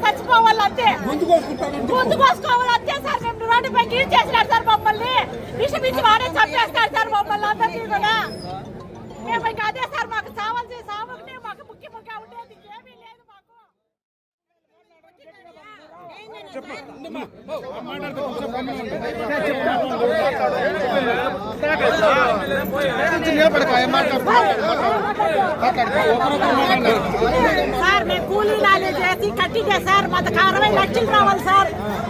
చచ్చిపోవాలంటే గొంతు కోసుకోవాలంతే సార్. మేము రోడ్డుపై గిరి చేసినారు సార్ మమ్మల్ని. విషం ఇచ్చి వాడే చంపేస్తారు సార్ మమ్మల్ని అందరినీ కూడా. మేము ఇంకా అదే సార్ మాకు సావాల్సి సాగుంటే మాకు ముఖ్యంగా ఉండేది ఏమీ లేదు మాకు. సార్ మేము కూలీ నాలే చేసి కట్టించే సార్ మాకు 60 లక్షలు రావాలి సార్.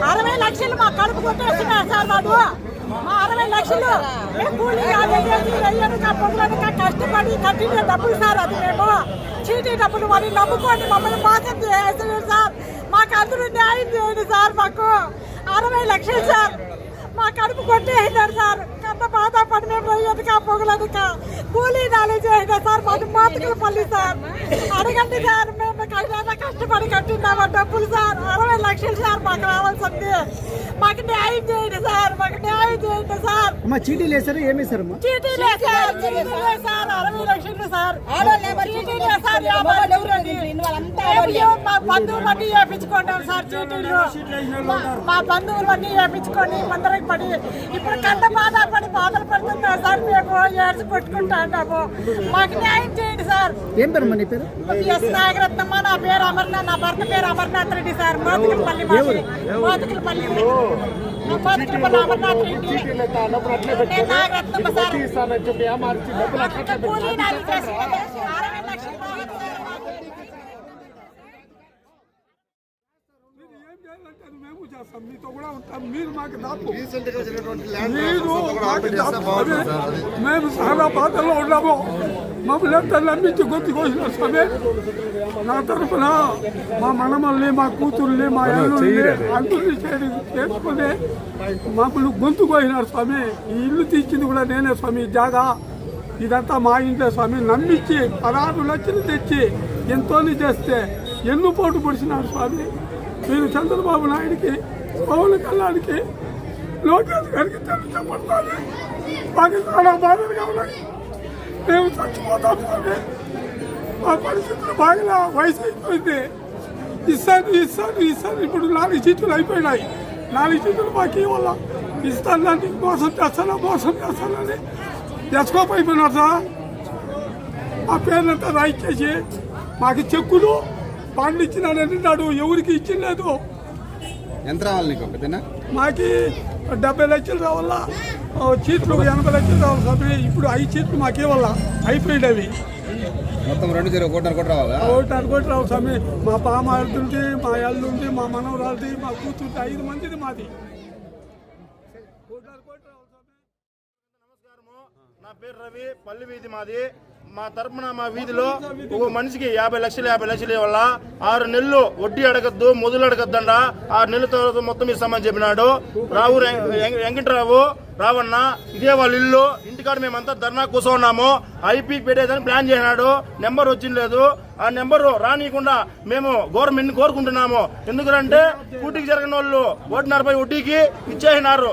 60 లక్షలు మా కడుపు కొట్టేస్తున్నారు సార్. మాకు మా 60 లక్షలు మేము కూలీ నాలే చేసి వెయ్యనుక పొగలనుక కష్టపడి కట్టిన డబ్బులు సార్. అది మేము చీటీ డబ్బులు మరి నమ్ముకోండి మమ్మల్ని మోసం చేస్తున్నారు సార్. మాకు అందరూ న్యాయం చేయండి సార్. మాకు 60 లక్షలు సార్. మా కడుపు కొట్టేసినారు సార్. అంత బాధపడి మేము రొయ్యనుక పొగలనుక కూలీ నాలే చేయండి సార్. మాకు మాతకులు పల్లి సార్. అడగండి సార్. మేము కష్టపడి కట్టినామా డబ్బులు సార్. 60 లక్షలు సార్ మాకు రావాల్సింది. మాకు న్యాయం చేయండి సార్. మాకు న్యాయం చేయండి సార్. చీటీలు వేసారు ఏమేశారు? చీటీలే సార్. 60 లక్షలు సార్. మా బంధువులన్నీ వేయించుకుంటాం సార్ చీటీలు. మా బంధువులన్నీ వేయించుకొని మందరికి పడి ఇప్పుడు కంట బాధలు పడుతున్నాం సార్. మేము ఏడ్చి కొట్టుకుంటా ఉన్నాము. మాకు న్యాయం చేయండి సార్. ఏం పేరు నీ పేరు? ఎస్ నాగరత్నమ్మ. నా పేరు అమర్నాథ్. నా భర్త పేరు అమర్నాథ్ రెడ్డి సార్. మోతుకులపల్లి మోతుకులపల్లి అమర్నాథ్ రెడ్డి. నేను నాగరత్నమ్మ సార్. కూలీ నాలి చేసి 60 లక్షలు మేము చేస్తాం. మీతో కూడా ఉంటాం. మీరు మాకు దాపు. మేము చాలా బాధల్లో ఉన్నాము. మమ్మల్ని ఎంత నమ్మించి గొంతు కోసిన స్వామి. నా తరఫున మా మనమల్ని మా కూతుర్ని మా ఇల్లుని అందరినీ చేసుకుని మమ్మల్ని గొంతు కోసినారు స్వామి. ఈ ఇల్లు తీర్చింది కూడా నేనే స్వామి. జాగా ఇదంతా మా ఇంట్లో స్వామి. నమ్మించి 16 లక్షలు తెచ్చి ఎంతో చేస్తే ఎన్ను పోటు పొడిచినారు స్వామి. మీరు చంద్రబాబు నాయుడికి, పవన్ కళ్యాణ్కి, లోకేష్ గారికి చెప్పండి. మాకు చాలా బాధలుగా ఉన్నాయి. మేము చచ్చిపోతాం స్వామి. మా పరిస్థితులు బాగా వయసు అయిపోయింది. ఇస్తాను. ఇప్పుడు 4 సీట్లు అయిపోయినాయి. 4 సీట్లు మాకు ఇవ్వాల. ఇస్తాను మోసం చేస్తానని ఎస్కోప్ అయిపోయినారు సార్. మా పేర్లంతా రాయిచ్చేసి మాకు చెక్కులు బాండ్లు ఇచ్చినాడని నాడు ఎవరికి ఇచ్చిలేదు. ఎంత రావాలి నీకు ఒకటేనా? మాకి 70 లక్షలు రావాలా. సీట్లు 80 లక్షలు రావాలి స్వామి. ఇప్పుడు 5 సీట్లు మాకే వల్ల అయిపోయినవి. మొత్తం 1.5 కోటి రావాలా? 1.5 కోటి రావు స్వామి. మా పామారుతుంది, మా అల్లుంది, మా మనవరాలది, మా కూతురుది, 5 మందిది మాది. 1.5 కోటి రావు స్వామి. నమస్కారము. నా పేరు రవి. పల్లి వీధి మాది. మా తరపున మా వీధిలో ఒక మనిషికి 50 లక్షలు వల్ల 6 నెలలు వడ్డీ అడగద్దు, మొదలు అడగద్దండ. 6 నెలల తర్వాత మొత్తం ఇస్తామని చెప్పినాడు. రావు వెంకటరావు రావన్న. ఇదే వాళ్ళ ఇల్లు. ఇంటికాడ మేమంతా ధర్నా కూర్చున్నాము. ఐపీ పెట్టేదని ప్లాన్ చేసినాడు. నెంబర్ వచ్చింది. ఆ నెంబరు రానియకుండా మేము గవర్నమెంట్ కోరుకుంటున్నాము. ఎందుకంటే కూటికి జరిగిన వాళ్ళు 1.5 వడ్డీకి ఇచ్చినారు.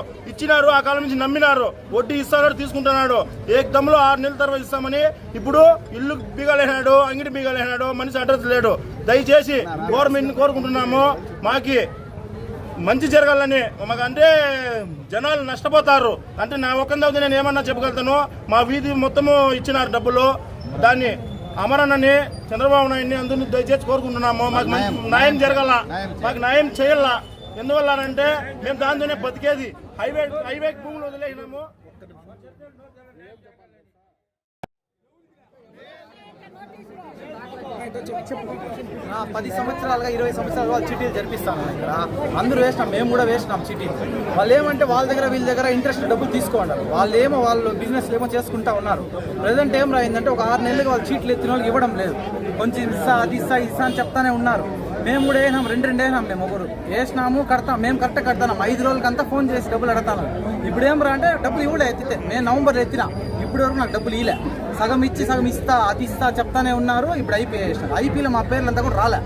ఆ కాలం నుంచి నమ్మినారు. వడ్డీ ఇస్తాడు, తీసుకుంటున్నాడు. ఏకదమ్ములో 6 నెలల తర్వాత ఇస్తామని ఇప్పుడు ఇల్లు బీగాలేసినాడు, అంగిడి బీగాలేసినాడు. మనిషి అడ్రస్ లేడు. దయచేసి గవర్నమెంట్ కోరుకుంటున్నాము. మాకి మంచి జరగాలని. మాకంటే జనాలు నష్టపోతారు. అంటే నా ఒక్కందవుతుంది నేను ఏమన్నా చెప్పగలుగుతాను. మా వీధి మొత్తము ఇచ్చినారు డబ్బులు. దాన్ని అమరన్నని, చంద్రబాబు నాయుడిని అందరినీ దయచేసి కోరుకుంటున్నాము. మాకు న్యాయం జరగాల, మాకు న్యాయం చేయాల. ఎందువల్ల అంటే మేము దాంతోనే బతికేది. హైవే భూములు వదిలేసినాము. 10 సంవత్సరాలుగా 20 సంవత్సరాలుగా వాళ్ళు చీటీలు జరిపిస్తాము. ఇక్కడ అందరూ వేసినాం, మేము కూడా వేసినాం చీటీలు. వాళ్ళు ఏమంటే వాళ్ళ దగ్గర వీళ్ళ దగ్గర ఇంట్రెస్ట్ డబ్బులు తీసుకోండి. వాళ్ళు బిజినెస్ ఏమో చేసుకుంటా ఉన్నారు. ప్రజెంట్ ఏం రాయిందంటే ఒక 6 నెలలుగా వాళ్ళు చీట్లు ఎత్తిన వాళ్ళకి ఇవ్వడం లేదు. కొంచెం అది ఇస్తా అని చెప్తానే ఉన్నారు. మేము కూడా వేసినాం, 2 వేసినాం. మేము ఒకరు వేసినాము, కడతాం. మేము కరెక్ట్గా కడతాం. 5 రోజులకంతా ఫోన్ చేసి డబ్బులు అడతాను. ఇప్పుడు ఏం రా అంటే డబ్బులు ఇవ్వలే. ఎత్తితే నేను నవంబర్లో ఎత్తినా. ఇప్పుడు వరకు నాకు డబ్బులు ఇలే. సగం ఇచ్చి సగం ఇస్తా, అది ఇస్తా చెప్తానే ఉన్నారు. ఇప్పుడు ఐపీ వేసినారు. ఐపీలో మా పేర్లంతా కూడా రాలే.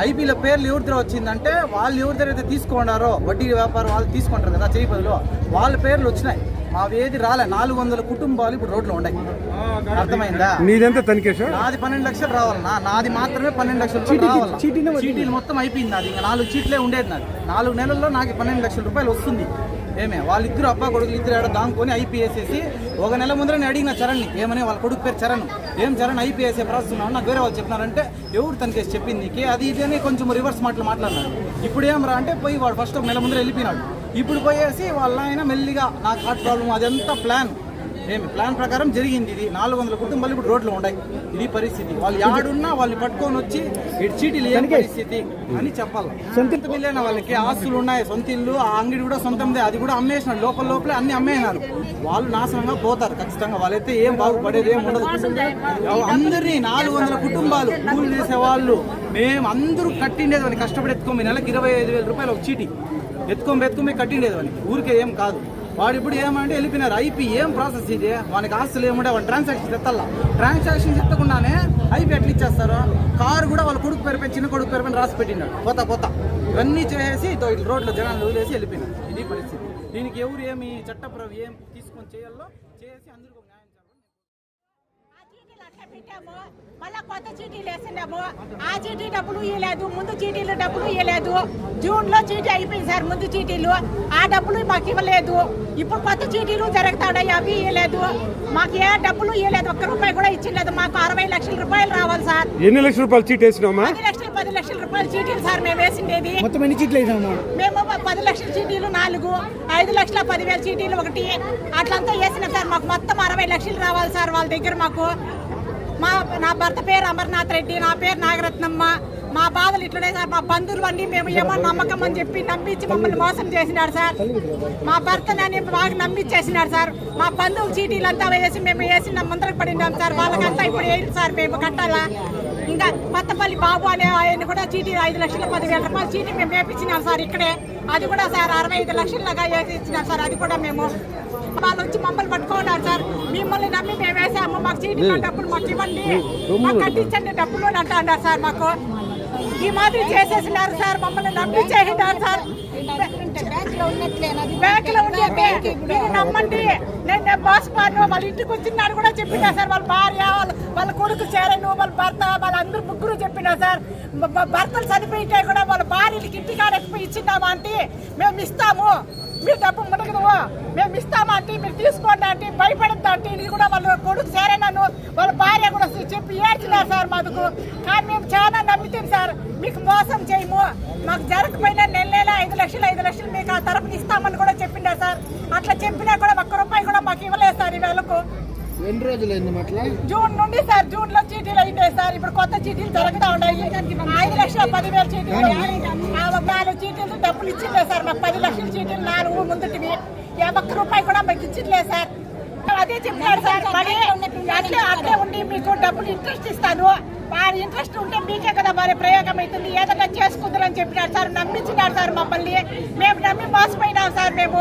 ఐపీలో పేర్లు ఎవరి దగ్గర వచ్చిందంటే వాళ్ళు ఎవరి దగ్గర అయితే తీసుకున్నారో వడ్డీ వ్యాపారం వాళ్ళు తీసుకుంటారు కదా చేయి బదులు వాళ్ళ పేర్లు వచ్చినాయి. మావి ఏది రాలే. 400 కుటుంబాలు ఇప్పుడు రోడ్లు ఉన్నాయి. అర్థమైందా? నీదెంత తనిఖీ సార్? నాది 12 లక్షలు రావాలన్నా. నాది మాత్రమే 12 లక్షలు రావాలి. చీటీలు మొత్తం అయిపోయింది. నాది ఇంకా 4 చీట్లే ఉండేది. నాది 4 నెలల్లో నాకు 12 లక్షల రూపాయలు వస్తుంది. ఏమే వాళ్ళిద్దరు అబ్బా కొడుకులు ఇద్దరు ఏడ దాంకొని ఐపీఎస్సేసి ఒక నెల ముందర నేను అడిగిన చరణ్ని ఏమని, వాళ్ళ కొడుకు పేరు చరణ్, ఏం చరణ్ ఐపీఎస్ఏ రాస్తున్నావు నాకు వేరే వాళ్ళు చెప్పినారంటే ఎవరు తనకేసి చెప్పింది నీకు అది ఇది అని కొంచెం రివర్స్ మాట్లాడినాడు. ఇప్పుడు ఏం రా అంటే పోయి వాడు ఫస్ట్ ఒక నెల ముందర వెళ్ళిపోయినాడు. ఇప్పుడు పోయేసి వాళ్ళ ఆయన మెల్లిగా నాకు హార్ట్ ప్రాబ్లం అదంతా ప్లాన్ ప్రకారం జరిగింది. ఇది 400 కుటుంబాలు ఇప్పుడు రోడ్లు ఉన్నాయి. ఇది పరిస్థితి. వాళ్ళు యాడున్నా వాళ్ళు పట్టుకొని వచ్చి ఇటు చీటీలు ఏం పరిస్థితి అని చెప్పాలి. సొంత ఇల్లేనా వాళ్ళకి ఆస్తులు ఉన్నాయి, సొంత ఇల్లు, ఆ అంగడి కూడా సొంతందే, అది కూడా అమ్మేసినాడు. లోపలే అన్ని అమ్మేసినారు. వాళ్ళు నాశనంగా పోతారు ఖచ్చితంగా. వాళ్ళైతే ఏం బాగుపడేది ఏం ఉండదు. అందరినీ 400 కుటుంబాలు కూలి చేసే వాళ్ళు మేము అందరూ కట్టిండేది వాడిని కష్టపడి ఎత్తుకోమి. నెలకి 25,000 రూపాయలు ఒక చీటీ ఎత్తుకోమి కట్టిండేది వాడిని. ఊరికే ఏం కాదు. వాడు ఇప్పుడు ఏమంటే వెళ్ళిపోయినారు. ఐపీ ఏం ప్రాసెస్ ఇది? వానికి ఆస్తులు ఏముండే వాడు ట్రాన్సాక్షన్ ఎత్తాలా. ట్రాన్సాక్షన్ ఎత్తకుండానే ఐపీ ఎట్లా ఇచ్చేస్తారు? కారు కూడా వాళ్ళ కొడుకు పేరు పైన చిన్న కొడుకు పేరు పైన రాసి పెట్టినాడు. పోతా ఇవన్నీ చేసి రోడ్లో జనాలు వదిలేసి వెళ్ళిపోయినారు. ఇది పరిస్థితి. దీనికి ఎవరు ఏమి చట్టప్రభు ఏం తీసుకొని చేయాలో చేసి అందరికీ న్యాయం పెట్టాము. మళ్ళా కొత్త చీటీలు వేసినాము. ఆ చీటీ డబ్బులు ఇవ్వలేదు, ముందు చీటీలు డబ్బులు ఇవ్వలేదు. జూన్ లో చీటీ అయిపోయింది సార్ ముందు చీటీలు. ఆ డబ్బులు మాకు ఇవ్వలేదు. ఇప్పుడు కొత్త చీటీలు జరుగుతాయి, అవి ఇవ్వలేదు. మాకు ఏ డబ్బులు ఇవ్వలేదు, ఒక్క రూపాయి కూడా ఇచ్చలేదు. మాకు 60 లక్షల రూపాయలు రావాలి సార్. ఎన్ని లక్షల రూపాయలు చీటీ వేసినామా? 10 లక్షల రూపాయల చీటీలు సార్ మేము వేసిండేది. మొత్తం ఎన్ని చీట్లు వేసినాము మేము? 10 లక్షల చీటీలు 4, 5,10,000 చీటీలు 1, అట్లంతా వేసినాం సార్. మాకు మొత్తం 60 లక్షలు రావాలి సార్ వాళ్ళ దగ్గర. మాకు నా భర్త పేరు అమర్నాథ్ రెడ్డి, నా పేరు నాగరత్నమ్మ. మా బాధలు ఇట్లనే సార్. మా బంధువులు అన్ని మేము ఏమో నమ్మకం అని చెప్పి నమ్మించి మమ్మల్ని మోసం చేసినాడు సార్. మా భర్తని బాగా నమ్మించేసినాడు సార్. మా బంధువులు చీటీలంతా వేసి మేము వేసిన ముందరకు పడినాం సార్. వాళ్ళకంతా ఇప్పుడు వేయండి సార్, మేము కట్టాలా. ఇంకా కొత్తపల్లి బాబు అనే ఆయన కూడా చీటీ 5,10,000 రూపాయలు చీటీ మేము వేపించినాం సార్ ఇక్కడే. అది కూడా సార్ 65 లక్షలుగా వేసి ఇచ్చినాం సార్. అది కూడా మేము వాళ్ళు వచ్చి మమ్మల్ని పట్టుకున్నారు సార్. మిమ్మల్ని నమ్మి మేము వేసాము, మాకు చీటీ డబ్బులు మాకు ఇవ్వండి, మాకు కట్టించండి డబ్బులు అని అంటున్నారు సార్. మాకు ఈ మాదిరి చేసేసినారు సార్. మమ్మల్ని నమ్మి చేసినారు సార్. బ్యాంకులో ఉండే మీరు నమ్మండి, నేను మోసపోను. వాళ్ళ ఇంటికి వచ్చినాడు కూడా చెప్పినా సార్. వాళ్ళ భార్య, వాళ్ళ కొడుకు చేరను, వాళ్ళ భర్త, వాళ్ళందరూ ముగ్గురు చెప్పినా సార్. భర్తలు చనిపోయితే కూడా వాళ్ళ భార్యలకి ఇంటికాడ ఇచ్చినామా అంటే మేము ఇస్తాము, మీరు డబ్బు మునగదు, మేము ఇస్తామా అంటే మీరు తీసుకోండి అంటే భయపడద్దు అంటే ఇది కూడా వాళ్ళ కొడుకు చేరనను వాళ్ళ భార్య కూడా చెప్పి ఏడ్చినారు సార్ మాకు. కానీ మేము చాలా నమ్మితాం సార్. మీకు మోసం చేయము, మాకు జరగకపోయినా నెల 5 లక్షలు మీకు ఆ తరపున ఇస్తామని కూడా చెప్పినా సార్. అట్లా చెప్పినా కూడా ఒక్క రూపాయి కూడా మాకు ఇవ్వలేదు సార్. ఈ వేళకు ఎన్ని రోజులు అయింది అట్లా? జూన్ నుండి సార్. జూన్ లో చీటీలు అయినాయి సార్. ఇప్పుడు కొత్త చీటీలు జరుగుతూ ఉన్నాయి. 5,10,000 చీటీలు, 4 చీటీలు డబ్బులు ఇచ్చిందే సార్. మాకు 10 లక్షల చీటీలు 4 ముందుటివి. ఒక్క రూపాయి కూడా మాకు ఇచ్చిందిలే సార్. అదే చెప్పారు సార్. మరి అట్లే ఉండి మీకు డబ్బులు ఇంట్రెస్ట్ ఇస్తాను, ఆ ఇంట్రెస్ట్ ఉంటే మీకే కదా మరి ప్రయోగం అవుతుంది, ఏదైనా చేసుకుందరని చెప్పినారు సార్. నమ్మించినారు సార్ మమ్మల్ని. మేము నమ్మి మోసపోయినాం సార్. మేము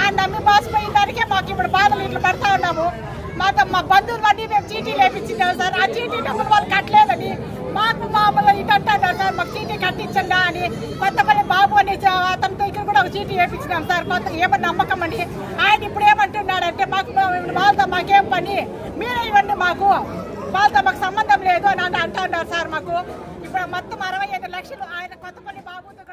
ఆ నమ్మి మోసపోయిన దానికే మాకు ఇప్పుడు బాధలు ఇట్లా పడతా ఉన్నాము. మా బంధువులు అన్నీ మేము చీటీలు వేయించినాం సార్. ఆ చీటీ డబ్బులు వాళ్ళు కట్టలేదని మాకు మామూలు ఇటు అంటున్నారు సార్. మాకు చీటీ కట్టించండి అని. కొత్తపల్లి బాబు అని అతనితో ఇక్కడ కూడా ఒక చీటీ వేయించినాం సార్. కొత్త ఏమన్నా నమ్మకం అని. ఆయన ఇప్పుడు ఏమంటున్నాడంటే వాళ్ళతో మాకేం పని, మీరే ఇవ్వండి, మాకు వాళ్ళతో మాకు సంబంధం లేదు అని అంటున్నారు సార్. మాకు ఇప్పుడు మొత్తం 65 లక్షలు ఆయన కొత్తపల్లి బాబుతో